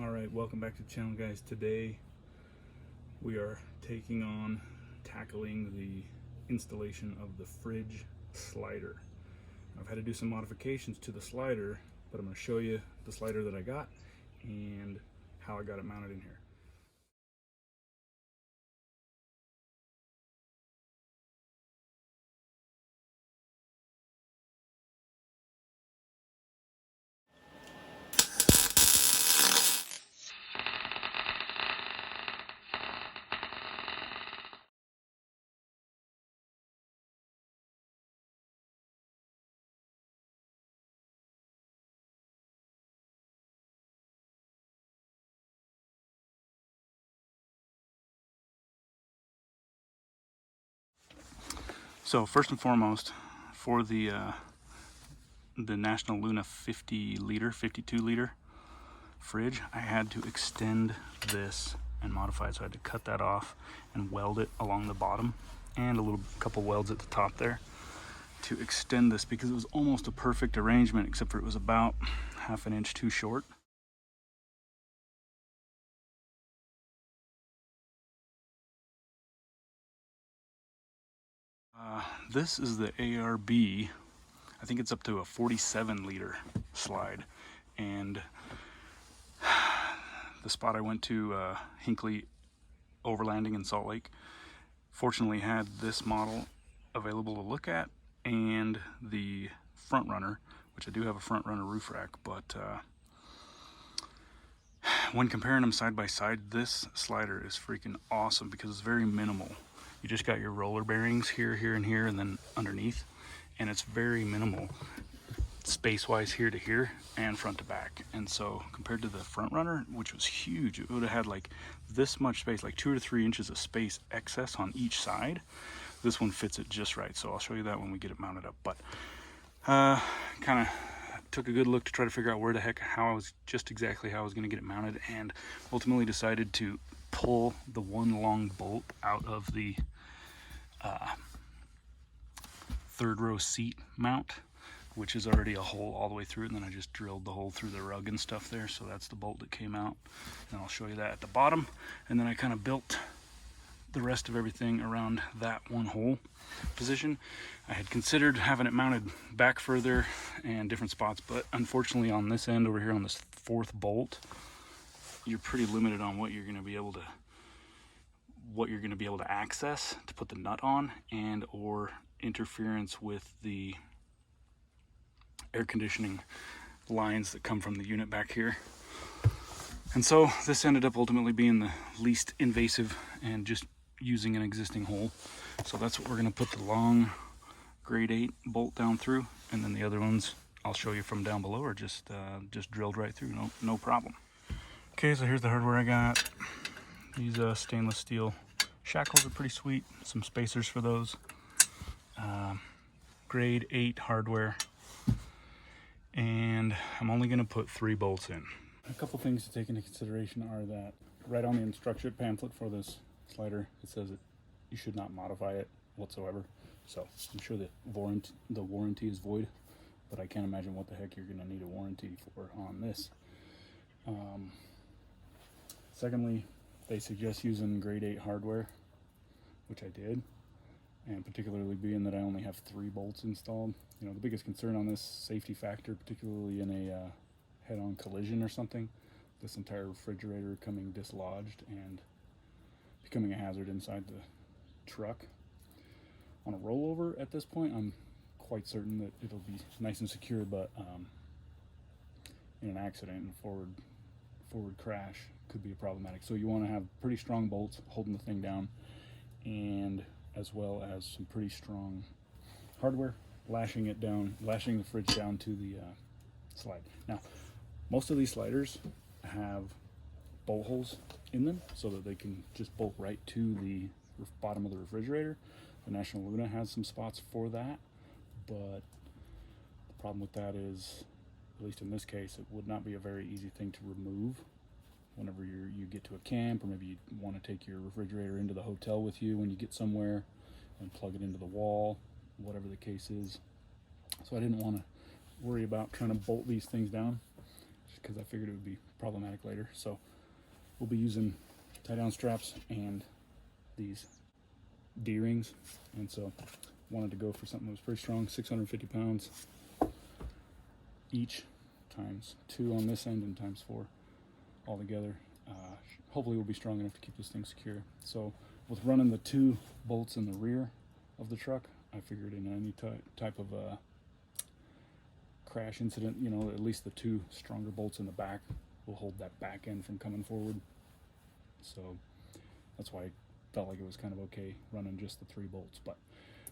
Alright, welcome back to the channel, guys. Today we are tackling the installation of the fridge slider. I've had to do some modifications to the slider, but I'm going to show you the slider that I got and how I got it mounted in here. So first and foremost, for the National Luna 52 liter fridge, I had to extend this and modify it. So I had to cut that off and weld it along the bottom and a couple welds at the top there to extend this, because it was almost a perfect arrangement, except for it was about half an inch too short. This is the ARB, I think it's up to a 47 liter slide, and the spot I went to, Hinckley Overlanding in Salt Lake, fortunately had this model available to look at, and the front runner, which I do have a front runner roof rack, but when comparing them side by side, this slider is freaking awesome because it's very minimal. You just got your roller bearings here, here, and here, and then underneath, and it's very minimal space-wise here to here and front to back. And so compared to the front runner, which was huge, it would have had like this much space, like 2 to 3 inches of space excess on each side. This one fits it just right, so I'll show you that when we get it mounted up. But kind of took a good look to try to figure out exactly how I was going to get it mounted, and ultimately decided to pull the one long bolt out of the third row seat mount, which is already a hole all the way through it, and then I just drilled the hole through the rug and stuff there. So that's the bolt that came out, and I'll show you that at the bottom. And then I kind of built the rest of everything around that one hole position. I had considered having it mounted back further and different spots, but unfortunately on this end over here on this fourth bolt, you're pretty limited on what you're going to be able to access to put the nut on, and or interference with the air conditioning lines that come from the unit back here. And so this ended up ultimately being the least invasive and just using an existing hole. So that's what we're going to put the long grade 8 bolt down through, and then the other ones I'll show you from down below are just drilled right through, no problem. Okay, so here's the hardware I got. These stainless steel shackles are pretty sweet. Some spacers for those. Grade 8 hardware. And I'm only going to put 3 bolts in. A couple things to take into consideration are that right on the instruction pamphlet for this slider, it says that you should not modify it whatsoever. So I'm sure that the warranty is void, but I can't imagine what the heck you're going to need a warranty for on this. Secondly, they suggest using grade 8 hardware, which I did, and particularly being that I only have 3 bolts installed. You know, the biggest concern on this safety factor, particularly in a head-on collision or something, this entire refrigerator coming dislodged and becoming a hazard inside the truck. On a rollover at this point, I'm quite certain that it'll be nice and secure, but in an accident and forward crash could be problematic. So you want to have pretty strong bolts holding the thing down, and as well as some pretty strong hardware lashing the fridge down to the slide. Now, most of these sliders have bolt holes in them so that they can just bolt right to the bottom of the refrigerator. The National Luna has some spots for that, but the problem with that is, at least in this case, it would not be a very easy thing to remove whenever you get to a camp, or maybe you want to take your refrigerator into the hotel with you when you get somewhere and plug it into the wall, whatever the case is. So I didn't want to worry about trying to bolt these things down. because I figured it would be problematic later. So we'll be using tie down straps and these D-rings, and so wanted to go for something that was pretty strong. 650 pounds each, times 2 on this end and times 4 all together. Hopefully we'll be strong enough to keep this thing secure. So with running the 2 bolts in the rear of the truck, I figured in any type of crash incident, you know, at least the 2 stronger bolts in the back will hold that back end from coming forward. So that's why I felt like it was kind of okay running just the 3 bolts, but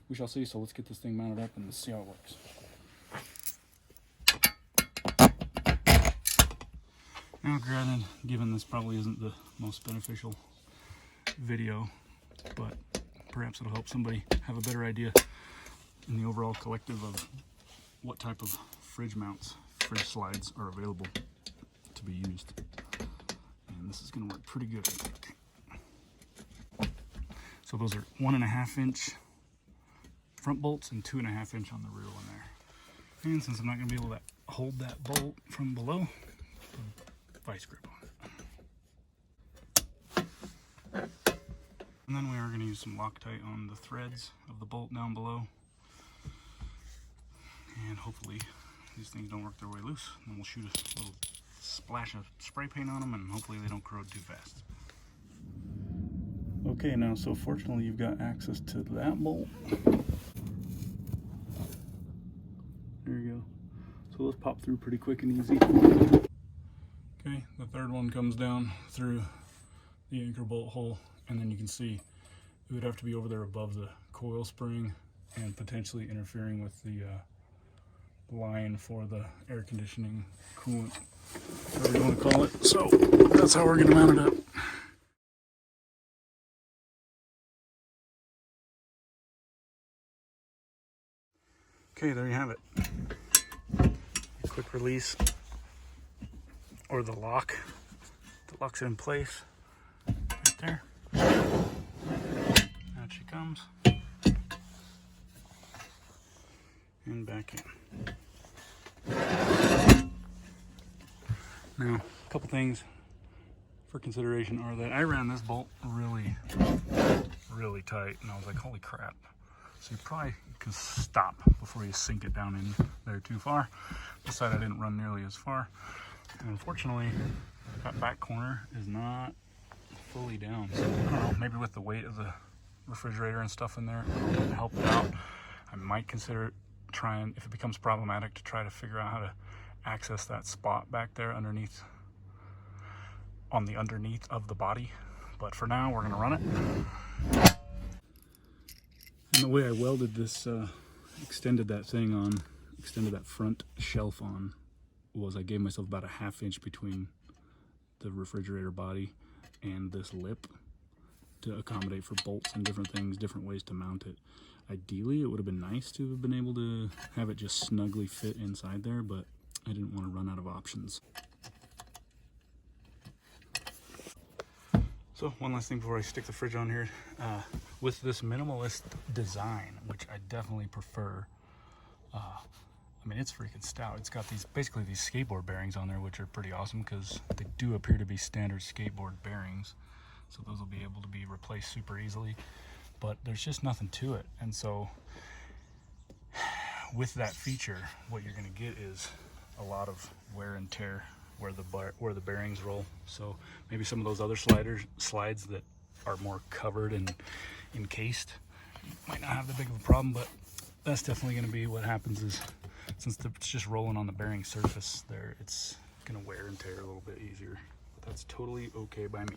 we shall see. So let's get this thing mounted up and see how it works. Now granted, given this probably isn't the most beneficial video, but perhaps it'll help somebody have a better idea in the overall collective of what type of fridge mounts, fridge slides are available to be used. And this is going to work pretty good, I think. So those are 1.5 inch front bolts and 2.5 inch on the rear one there. And since I'm not going to be able to hold that bolt from below, vice grip on it. And then we are going to use some Loctite on the threads of the bolt down below. And hopefully these things don't work their way loose. And we'll shoot a little splash of spray paint on them, and hopefully they don't corrode too fast. Okay, now so fortunately you've got access to that bolt. There you go. So let's pop through pretty quick and easy. Okay, the third one comes down through the anchor bolt hole, and then you can see it would have to be over there above the coil spring and potentially interfering with the line for the air conditioning, coolant, whatever you want to call it. So that's how we're going to mount it up. Okay, there you have it. Quick release, or the lock that locks it in place right there. Out she comes, and back in. Now, a couple things for consideration are that I ran this bolt really tight, and I was like, holy crap. So you probably can stop before you sink it down in there too far. This side I didn't run nearly as far. And unfortunately, that back corner is not fully down. So I don't know, maybe with the weight of the refrigerator and stuff in there, it'll help it out. I might consider trying, if it becomes problematic, to try to figure out how to access that spot back there underneath, on the underneath of the body. But for now, we're gonna run it. And the way I welded this, extended that front shelf on, was I gave myself about a 1/2 inch between the refrigerator body and this lip to accommodate for bolts and different things, different ways to mount it. Ideally, it would have been nice to have been able to have it just snugly fit inside there, but I didn't want to run out of options. So one last thing before I stick the fridge on here. With this minimalist design, which I definitely prefer, I mean, it's freaking stout. It's got basically these skateboard bearings on there, which are pretty awesome because they do appear to be standard skateboard bearings. So those will be able to be replaced super easily, but there's just nothing to it. And so with that feature, what you're gonna get is a lot of wear and tear where the bearings roll. So maybe some of those other slides that are more covered and encased might not have that big of a problem, but that's definitely going to be what happens. Is since it's just rolling on the bearing surface there, it's going to wear and tear a little bit easier, but that's totally okay by me.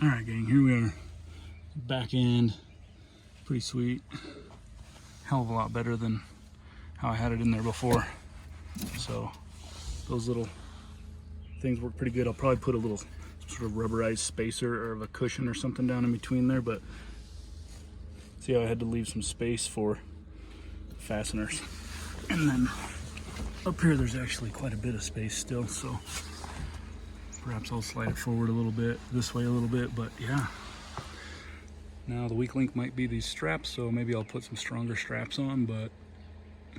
All right, gang, here we are. Back end, pretty sweet. Hell of a lot better than how I had it in there before. So those little things work pretty good. I'll probably put a little sort of rubberized spacer or a cushion or something down in between there, but see how I had to leave some space for fasteners. And then up here there's actually quite a bit of space still, so perhaps I'll slide it forward a little bit, this way a little bit, but yeah, Now the weak link might be these straps, so maybe I'll put some stronger straps on, but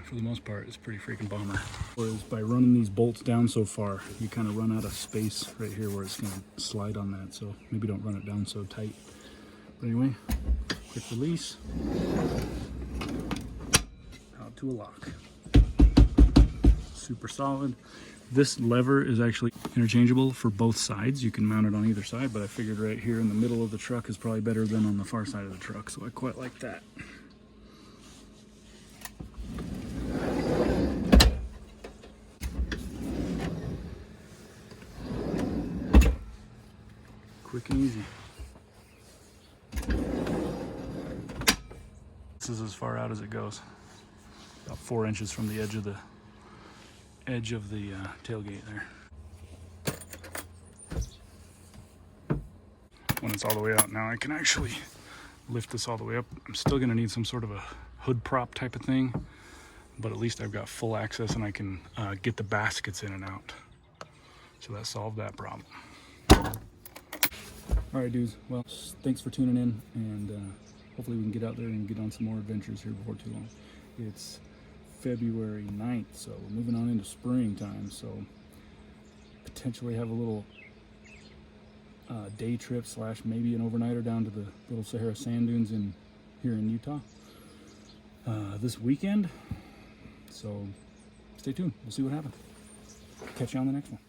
for the most part, it's pretty freaking bomber. Whereas by running these bolts down so far, you kind of run out of space right here where it's going to slide on that, so maybe don't run it down so tight. But anyway, quick release. Out to a lock. Super solid. This lever is actually interchangeable for both sides. You can mount it on either side, but I figured right here in the middle of the truck is probably better than on the far side of the truck, so I quite like that. Quick and easy. This is as far out as it goes. About 4 inches from the edge of the tailgate there. When it's all the way out now, I can actually lift this all the way up. I'm still gonna need some sort of a hood prop type of thing, but at least I've got full access and I can get the baskets in and out. So that solved that problem. All right, dudes. Well, thanks for tuning in, and hopefully we can get out there and get on some more adventures here before too long. It's February 9th, so we're moving on into springtime, so potentially have a little day trip / maybe an overnighter down to the Little Sahara sand dunes here in Utah this weekend. So stay tuned. We'll see what happens. Catch you on the next one.